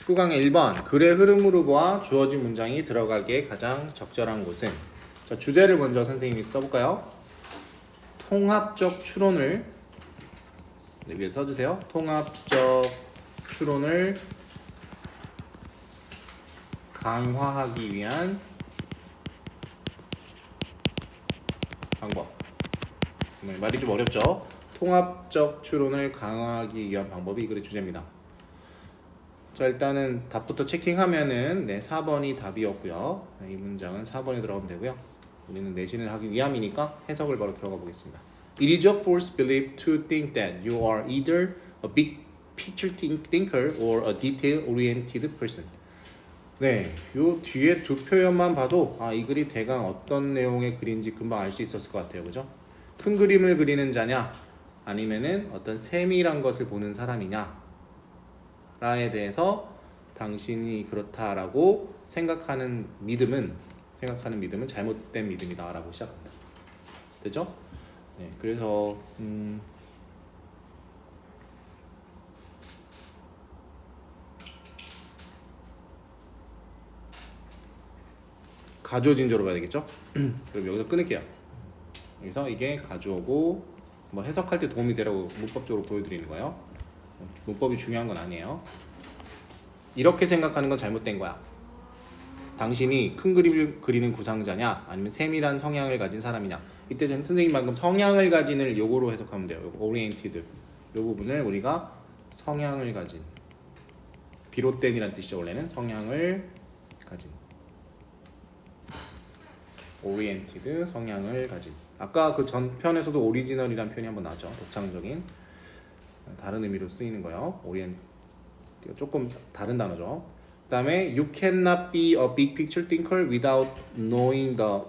19강의 1번 글의 흐름으로 보아 주어진 문장이 들어가기에 가장 적절한 곳은 자, 주제를 먼저 선생님이 써볼까요? 통합적 추론을 위에 써주세요. 통합적 추론을 강화하기 위한 방법. 말이 좀 어렵죠? 통합적 추론을 강화하기 위한 방법이 이 글의 주제입니다. 자, 일단은 답부터 체킹하면은 4번이 답이었고요. 이 문장은 4번에 들어가면 되고요. 우리는 내신을 하기 위함이니까 해석을 바로 들어가 보겠습니다. It is a false belief to think that you are either a big picture thinker or a detail-oriented person. 네, 요 뒤에 두 표현만 봐도 이 글이 대강 어떤 내용의 글인지 금방 알 수 있었을 것 같아요. 그죠? 큰 그림을 그리는 자냐 아니면은 어떤 세밀한 것을 보는 사람이냐 라에 대해서 당신이 그렇다라고 생각하는 믿음은 잘못된 믿음이다 라고 시작합니다. 되죠? 네, 그래서 가주어진조로 봐야 되겠죠? 그럼 여기서 끊을게요. 여기서 이게 가주어고 뭐 해석할 때 도움이 되라고 문법적으로 보여드리는 거예요. 문법이 중요한 건 아니에요. 이렇게 생각하는 건 잘못된 거야. 당신이 큰 그림을 그리는 구상자냐 아니면 세밀한 성향을 가진 사람이냐. 이때 선생님 방금 성향을 가진을 요거로 해석하면 돼요. 요거 oriented 요 부분을 우리가 성향을 가진 비롯된이란 뜻이죠. 원래는 성향을 가진 oriented 성향을 가진. 아까 그 전편에서도 오리지널이라는 표현이 한번 나왔죠. 독창적인 다른 의미로 쓰이는 거예요. 조금 다른 단어죠. 그 다음에 You cannot be a big picture thinker without knowing the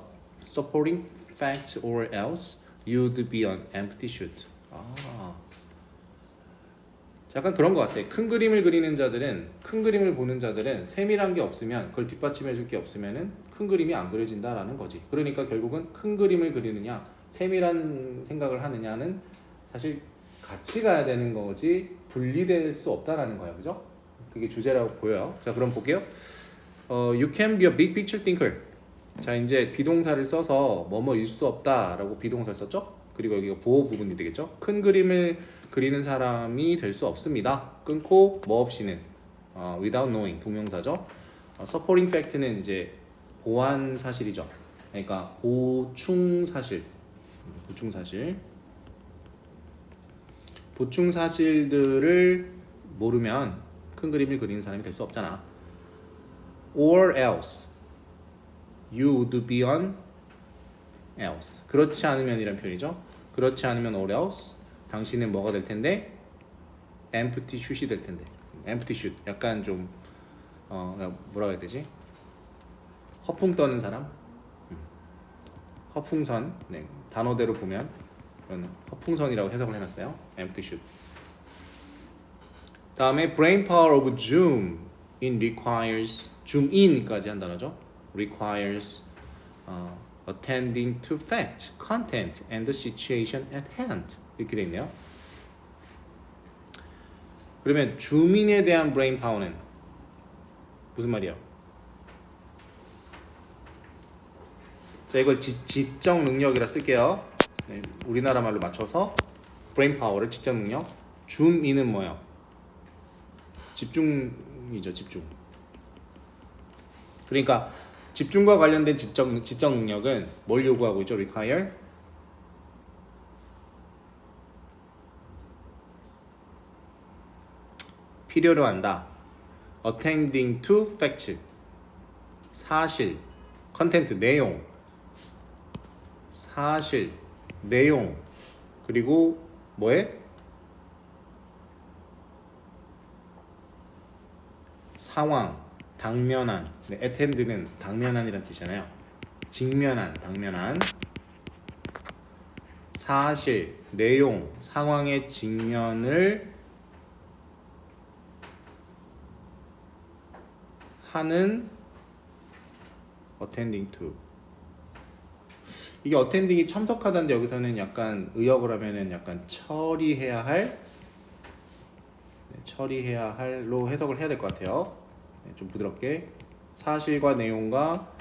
supporting facts or else you'd be an empty shoot. 약간 그런 것 같아. 큰 그림을 보는 자들은 세밀한 게 없으면 그걸 뒷받침해 줄 게 없으면은 큰 그림이 안 그려진다라는 거지. 그러니까 결국은 큰 그림을 그리느냐 세밀한 생각을 하느냐는 사실 같이 가야 되는 거지 분리될 수 없다라는 거예요. 그죠? 그게 주제라고 보여요. 자, 그럼 볼게요. You can be a big picture thinker. 자, 이제 비동사를 써서 뭐뭐일 수 없다라고 비동사를 썼죠? 그리고 여기가 보호 부분이 되겠죠? 큰 그림을 그리는 사람이 될 수 없습니다. 끊고 뭐 없이는 without knowing 동명사죠. supporting fact는 이제 보완 사실이죠. 그러니까 보충 사실들을 모르면 큰 그림을 그리는 사람이 될 수 없잖아. Or else you would be an else. 그렇지 않으면이란 표현이죠. 그렇지 않으면 or else 당신은 뭐가 될 텐데? empty shoot이 될 텐데. empty shoot 약간 좀 뭐라고 해야 되지? 허풍 떠는 사람? 허풍선. 네, 단어대로 보면 허풍선이라고 해석을 해놨어요. empty shoot. 다음에 brain power of zoom in requires zoom in까지 한 단어죠. requires attending to fact, content, and the situation at hand 이렇게 돼 있네요. 그러면 zoom인에 대한 brain power는 무슨 말이에요? 자, 이걸 지적 능력이라 쓸게요. 네, 우리나라 말로 맞춰서 brain power를 지적 능력. zoom인은 뭐예요? 집중이죠, 집중. 그러니까 집중과 관련된 지적 능력은 뭘 요구하고 있죠? require 필요로 한다. attending to fact 사실, content 내용, 사실, 내용 그리고 뭐에? 상황, 당면한. 네, attend는 당면한이란 뜻이잖아요. 직면한, 당면한. 사실, 내용, 상황의 직면을 하는 attending to. 이게 attending이 참석하다는데 여기서는 약간 의역을 하면은 약간 처리해야 할로 해석을 해야 될 것 같아요. 좀 부드럽게 사실과 내용과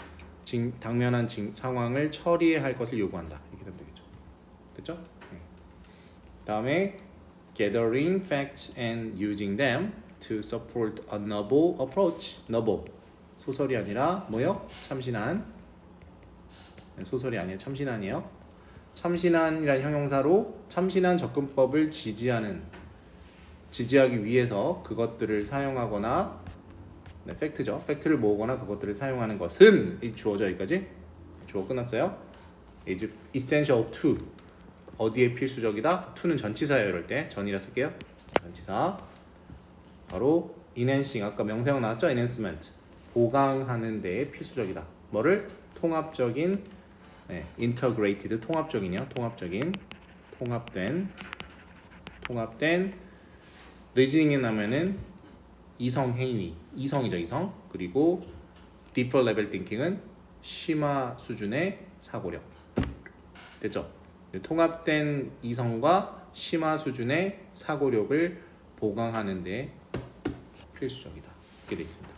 당면한 상황을 처리할 것을 요구한다. 이렇게 되면 되겠죠. 됐죠? 네. 다음에 gathering facts and using them to support a noble approach. noble 소설이 아니라 뭐요? 참신한. 소설이 아니에요. 참신한이에요. 참신한이라는 형용사로 참신한 접근법을 지지하기 위해서 그것들을 사용하거나 네, 팩트죠. 팩트를 모으거나 그것들을 사용하는 것은 이 주어죠. 여기까지 주어 끝났어요. is essential to 어디에 필수적이다? to는 전치사예요. 이럴 때 전이라 쓸게요. 전치사 바로 enhancing 아까 명사형 나왔죠? enhancement 보강하는 데에 필수적이다. 뭐를? 통합적인 integrated 통합적인이요. 통합된 리즈닝에 나면은 이성 행위 이성이죠. 이성 그리고 deeper level thinking은 심화 수준의 사고력 됐죠? 통합된 이성과 심화 수준의 사고력을 보강하는 데 필수적이다. 이렇게 되어 있습니다.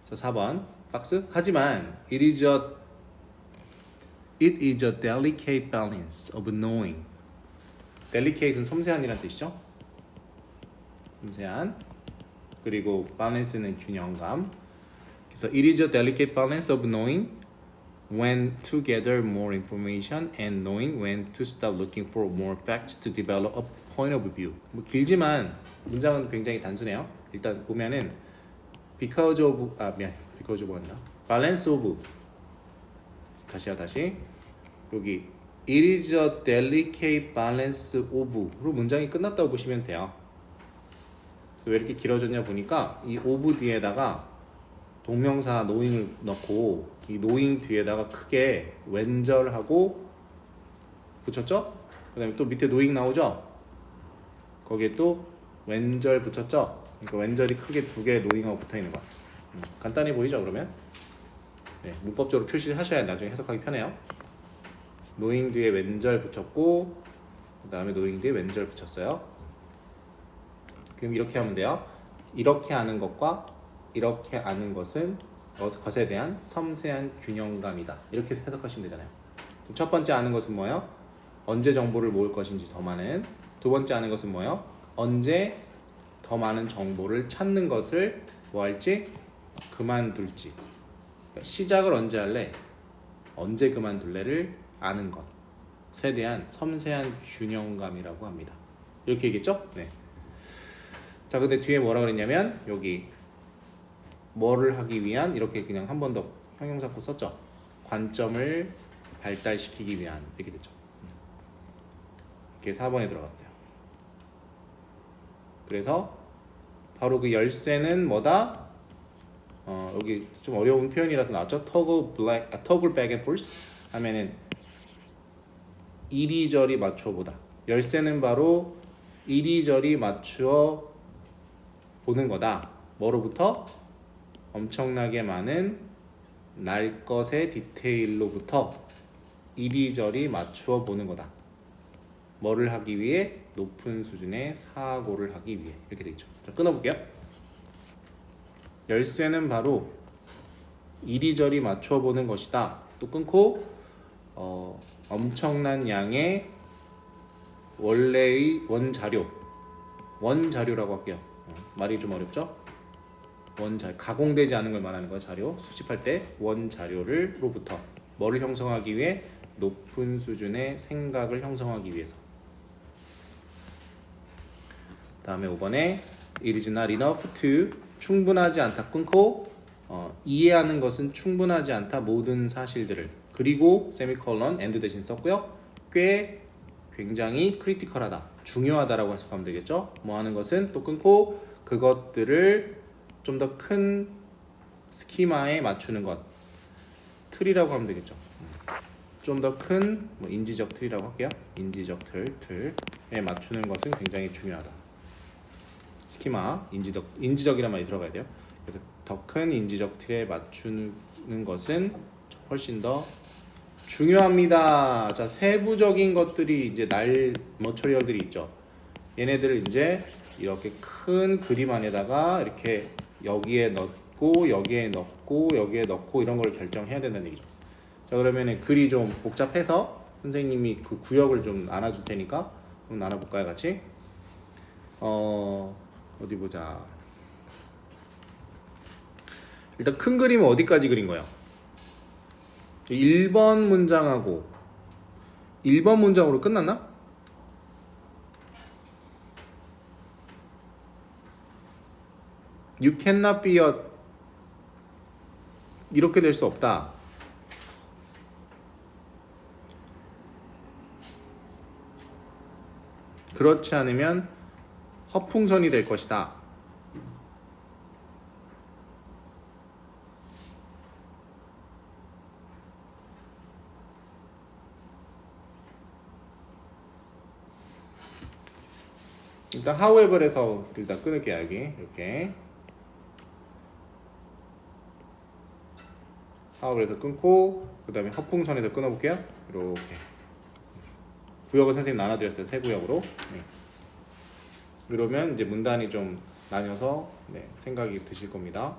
자, 4번 박스. 하지만 it is a delicate balance of knowing. delicate은 섬세한이라는 뜻이죠. 섬세한. 그리고 balance는 균형감. 그래서 it is a delicate balance of knowing when to gather more information and knowing when to stop looking for more facts to develop a point of view. 뭐 길지만 문장은 굉장히 단순해요. 일단 보면은 because of 맞나? balance of 다시 여기 it is a delicate balance of로 문장이 끝났다고 보시면 돼요. 그래서 왜 이렇게 길어졌냐 보니까 이 of 뒤에다가 동명사 knowing을 넣고 이 knowing 뒤에다가 크게 when절하고 붙였죠? 그 다음에 또 밑에 knowing 나오죠? 거기에 또 when절 붙였죠? 그러니까 when절이 크게 두 개 knowing하고 붙어있는 거야. 간단해 보이죠? 그러면 네, 문법적으로 표시하셔야 나중에 해석하기 편해요. knowing 뒤에 when절 붙였고 그 다음에 knowing 뒤에 when절 붙였어요. 그럼 이렇게 하면 돼요. 이렇게 아는 것과 이렇게 아는 것은 것에 대한 섬세한 균형감이다. 이렇게 해석하시면 되잖아요. 첫 번째 아는 것은 뭐예요? 언제 정보를 모을 것인지 더 많은. 두 번째 아는 것은 뭐예요? 언제 더 많은 정보를 찾는 것을 뭐 할지 그만둘지. 그러니까 시작을 언제 할래? 언제 그만둘래를 아는 것에 대한 섬세한 균형감이라고 합니다. 이렇게 얘기했죠? 네. 자, 근데 뒤에 뭐라 그랬냐면 여기 뭐를 하기 위한 이렇게 그냥 한 번 더 형용사구 썼죠. 관점을 발달시키기 위한 이렇게 됐죠. 이렇게 4번에 들어갔어요. 그래서 바로 그 열쇠는 뭐다? 여기 좀 어려운 표현이라서 나왔죠. toggle back and forth 하면은 이리저리 맞춰 보다. 열쇠는 바로 이리저리 맞추어 보는 거다. 뭐로부터? 엄청나게 많은 날 것의 디테일로부터 이리저리 맞추어 보는 거다. 뭐를 하기 위해? 높은 수준의 사고를 하기 위해. 이렇게 되겠죠. 자, 끊어볼게요. 열쇠는 바로 이리저리 맞춰 보는 것이다. 또 끊고 엄청난 양의 원래의 원자료라고 할게요. 말이 좀 어렵죠? 가공되지 않은 걸 말하는 거예요. 자료 수집할 때 원자료로부터 뭐를 형성하기 위해? 높은 수준의 생각을 형성하기 위해서. 다음에 5번에 it is not enough to 충분하지 않다 끊고 이해하는 것은 충분하지 않다 모든 사실들을. 그리고 세미콜론 and 대신 썼고요. 꽤 굉장히 크리티컬하다 중요하다라고 해석하면 되겠죠. 뭐 하는 것은 또 끊고 그것들을 좀 더 큰 스키마에 맞추는 것 틀이라고 하면 되겠죠. 좀 더 큰 인지적 틀이라고 할게요. 인지적 틀에 맞추는 것은 굉장히 중요하다. 스키마 인지적이란 말이 들어가야 돼요. 그래서 더 큰 인지적 틀에 맞추는 것은 훨씬 더 중요합니다. 자, 세부적인 것들이 이제 머처리얼들이 있죠. 얘네들을 이제 이렇게 큰 그림 안에다가 이렇게 여기에 넣고 여기에 넣고 여기에 넣고 이런 걸 결정해야 된다는 얘기죠. 자, 그러면은 글이 좀 복잡해서 선생님이 그 구역을 좀 나눠줄 테니까 그럼 나눠볼까요, 같이? 어디 보자. 일단 큰 그림은 어디까지 그린 거예요? 1번 문장하고 1번 문장으로 끝났나? You cannot be a 이렇게 될 수 없다. 그렇지 않으면 허풍선이 될 것이다. 일단 however에서 일단 끊을게요. 여기 이렇게 however에서 끊고 그 다음에 허풍선에서 끊어볼게요. 이렇게 구역을 선생님 나눠드렸어요. 세 구역으로. 네. 그러면 이제 문단이 좀 나뉘어서 네, 생각이 드실 겁니다.